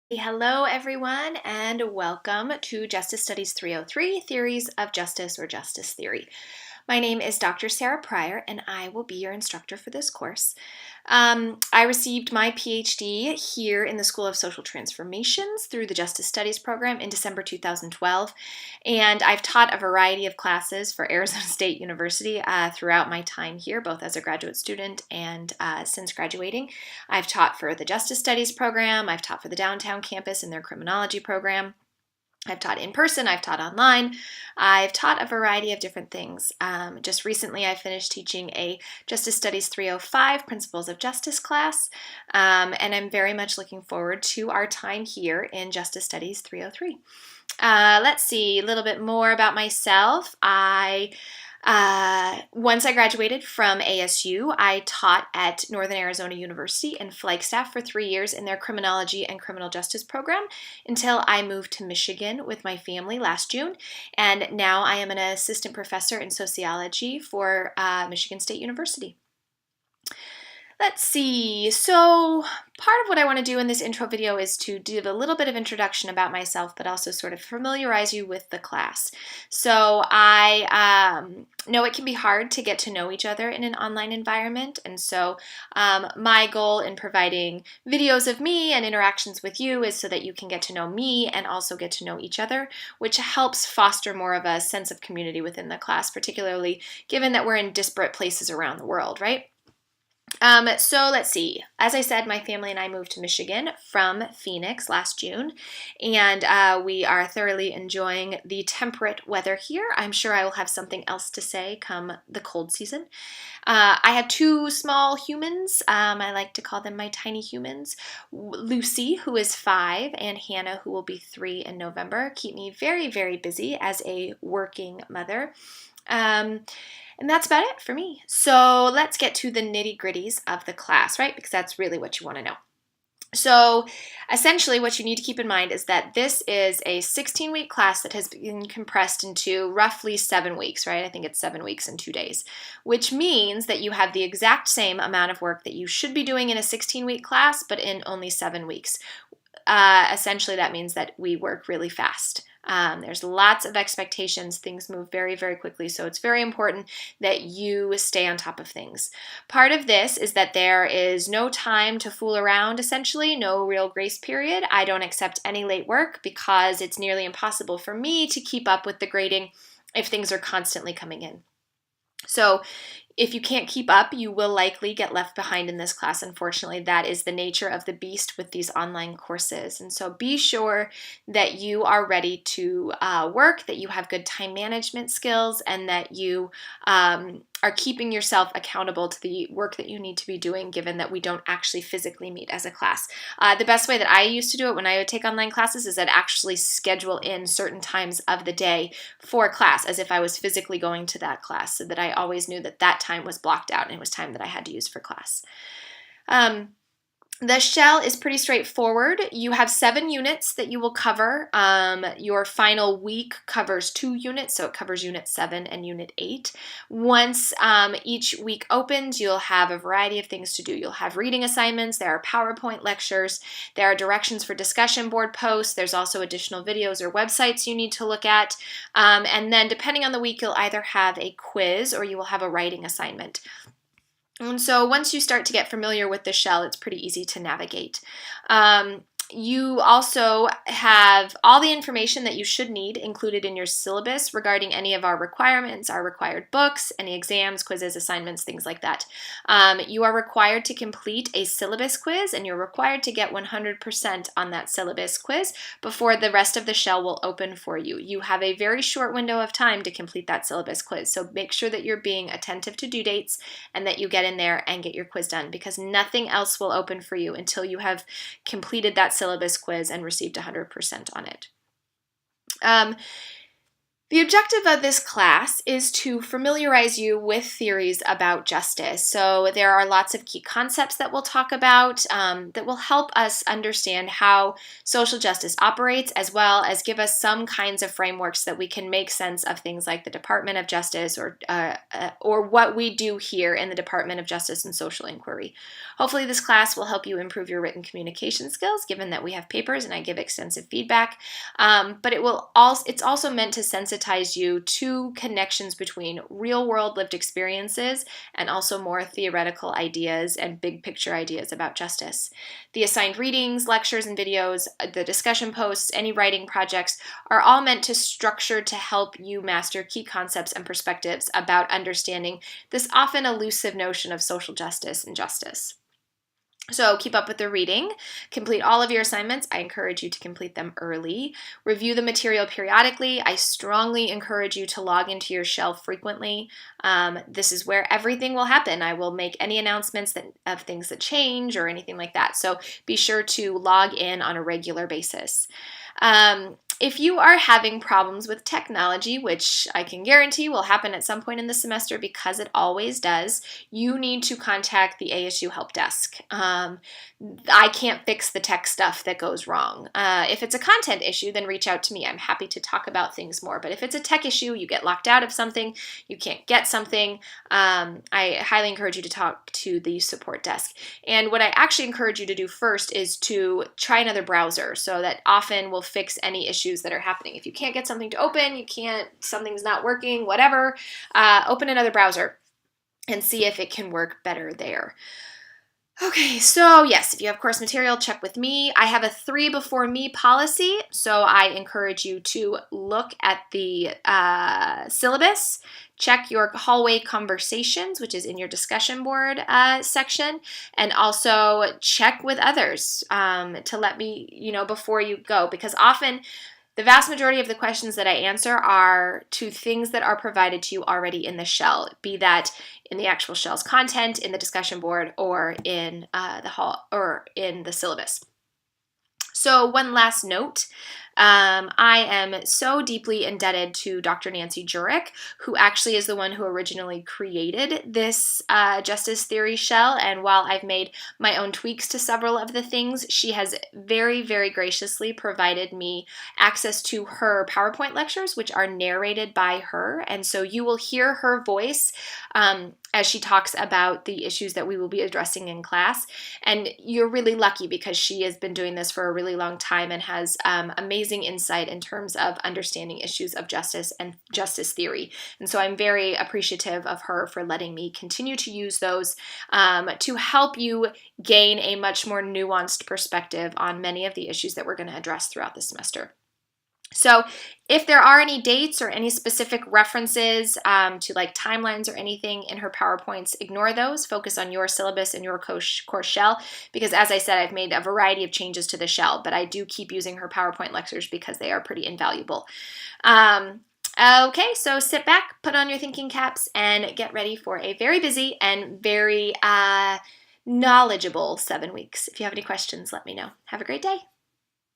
Hello, everyone, and welcome to Justice Studies 303, Theories of Justice or Justice Theory. My name is Dr. Sarah Pryor, and I will be your instructor for this course. I received my PhD here in the School of Social Transformations through the Justice Studies program in December 2012, and I've taught a variety of classes for Arizona State University throughout my time here, both as a graduate student and since graduating. I've taught for the Justice Studies program, I've taught for the downtown campus in their criminology program. I've taught in person, I've taught online, I've taught a variety of different things. Just recently, I finished teaching a Justice Studies 305 Principles of Justice class, and I'm very much looking forward to our time here in Justice Studies 303. Let's see a little bit more about myself. Once I graduated from ASU, I taught at Northern Arizona University in Flagstaff for 3 years in their criminology and criminal justice program until I moved to Michigan with my family last June. And now I am an assistant professor in sociology for Michigan State University. Let's see, so part of what I want to do in this intro video is to give a little bit of introduction about myself, but also sort of familiarize you with the class. So I know it can be hard to get to know each other in an online environment, and so my goal in providing videos of me and interactions with you is so that you can get to know me and also get to know each other, which helps foster more of a sense of community within the class, particularly given that we're in disparate places around the world, right? So let's see. As I said, my family and I moved to Michigan from Phoenix last June, and we are thoroughly enjoying the temperate weather here. I'm sure I will have something else to say come the cold season. I have two small humans. I like to call them my tiny humans. Lucy, who is 5, and Hannah, who will be 3 in November, keep me very, very busy as a working mother. And that's about it for me. So let's get to the nitty-gritties of the class, right? Because that's really what you want to know. So essentially what you need to keep in mind is that this is a 16-week class that has been compressed into roughly 7 weeks, right? I think it's 7 weeks and 2 days, which means that you have the exact same amount of work that you should be doing in a 16-week class, but in only 7 weeks. Essentially, that means that we work really fast. There's lots of expectations. Things move very, very quickly, so it's very important that you stay on top of things. Part of this is that there is no time to fool around, essentially, no real grace period. I don't accept any late work because it's nearly impossible for me to keep up with the grading if things are constantly coming in. So if you can't keep up, you will likely get left behind in this class. Unfortunately, that is the nature of the beast with these online courses. And so be sure that you are ready to work, that you have good time management skills, and that you are keeping yourself accountable to the work that you need to be doing, given that we don't actually physically meet as a class. The best way that I used to do it when I would take online classes is I'd actually schedule in certain times of the day for class as if I was physically going to that class, so that I always knew that that time was blocked out and it was time that I had to use for class. The shell is pretty straightforward. You have 7 units that you will cover. Your final week covers 2 units, so it covers Unit 7 and Unit 8. Once each week opens, you'll have a variety of things to do. You'll have reading assignments, there are PowerPoint lectures, there are directions for discussion board posts, there's also additional videos or websites you need to look at, and then depending on the week, you'll either have a quiz or you will have a writing assignment. And so once you start to get familiar with the shell, it's pretty easy to navigate. You also have all the information that you should need included in your syllabus regarding any of our requirements, our required books, any exams, quizzes, assignments, things like that. You are required to complete a syllabus quiz, and you're required to get 100% on that syllabus quiz before the rest of the shell will open for you. You have a very short window of time to complete that syllabus quiz, so make sure that you're being attentive to due dates and that you get in there and get your quiz done, because nothing else will open for you until you have completed that syllabus quiz and received 100% on it. The objective of this class is to familiarize you with theories about justice. So there are lots of key concepts that we'll talk about that will help us understand how social justice operates, as well as give us some kinds of frameworks that we can make sense of things like the Department of Justice or what we do here in the Department of Justice and Social Inquiry. Hopefully this class will help you improve your written communication skills, given that we have papers and I give extensive feedback. But it's also meant to sensitize you to connections between real-world lived experiences and also more theoretical ideas and big picture ideas about justice. The assigned readings, lectures, and videos, the discussion posts, any writing projects are all meant to structure to help you master key concepts and perspectives about understanding this often elusive notion of social justice and justice. So keep up with the reading, complete all of your assignments. I encourage you to complete them early. Review the material periodically. I strongly encourage you to log into your shell frequently. This is where everything will happen. I will make any announcements of things that change or anything like that. So be sure to log in on a regular basis. If you are having problems with technology, which I can guarantee will happen at some point in the semester because it always does, you need to contact the ASU help desk. I can't fix the tech stuff that goes wrong. If it's a content issue, then reach out to me. I'm happy to talk about things more. But if it's a tech issue, you get locked out of something, you can't get something, I highly encourage you to talk to the support desk. And what I actually encourage you to do first is to try another browser, so that often will fix any issues that are happening. If you can't get something to open, something's not working, whatever, open another browser and see if it can work better there. Okay, so yes, if you have course material, check with me. I have a 3 before me policy, so I encourage you to look at the syllabus, check your hallway conversations, which is in your discussion board section, and also check with others to let me, before you go, because often the vast majority of the questions that I answer are to things that are provided to you already in the shell, be that in the actual shell's content, in the discussion board, or in the syllabus. So one last note. I am so deeply indebted to Dr. Nancy Jurek, who actually is the one who originally created this justice theory shell. And while I've made my own tweaks to several of the things, she has very, very graciously provided me access to her PowerPoint lectures, which are narrated by her. And so you will hear her voice as she talks about the issues that we will be addressing in class. And you're really lucky because she has been doing this for a really long time and has amazing insight in terms of understanding issues of justice and justice theory. And so I'm very appreciative of her for letting me continue to use those to help you gain a much more nuanced perspective on many of the issues that we're going to address throughout the semester. So if there are any dates or any specific references to like timelines or anything in her PowerPoints, ignore those. Focus on your syllabus and your course shell, because as I said, I've made a variety of changes to the shell, but I do keep using her PowerPoint lectures because they are pretty invaluable. Okay, so sit back, put on your thinking caps, and get ready for a very busy and very knowledgeable 7 weeks. If you have any questions, let me know. Have a great day.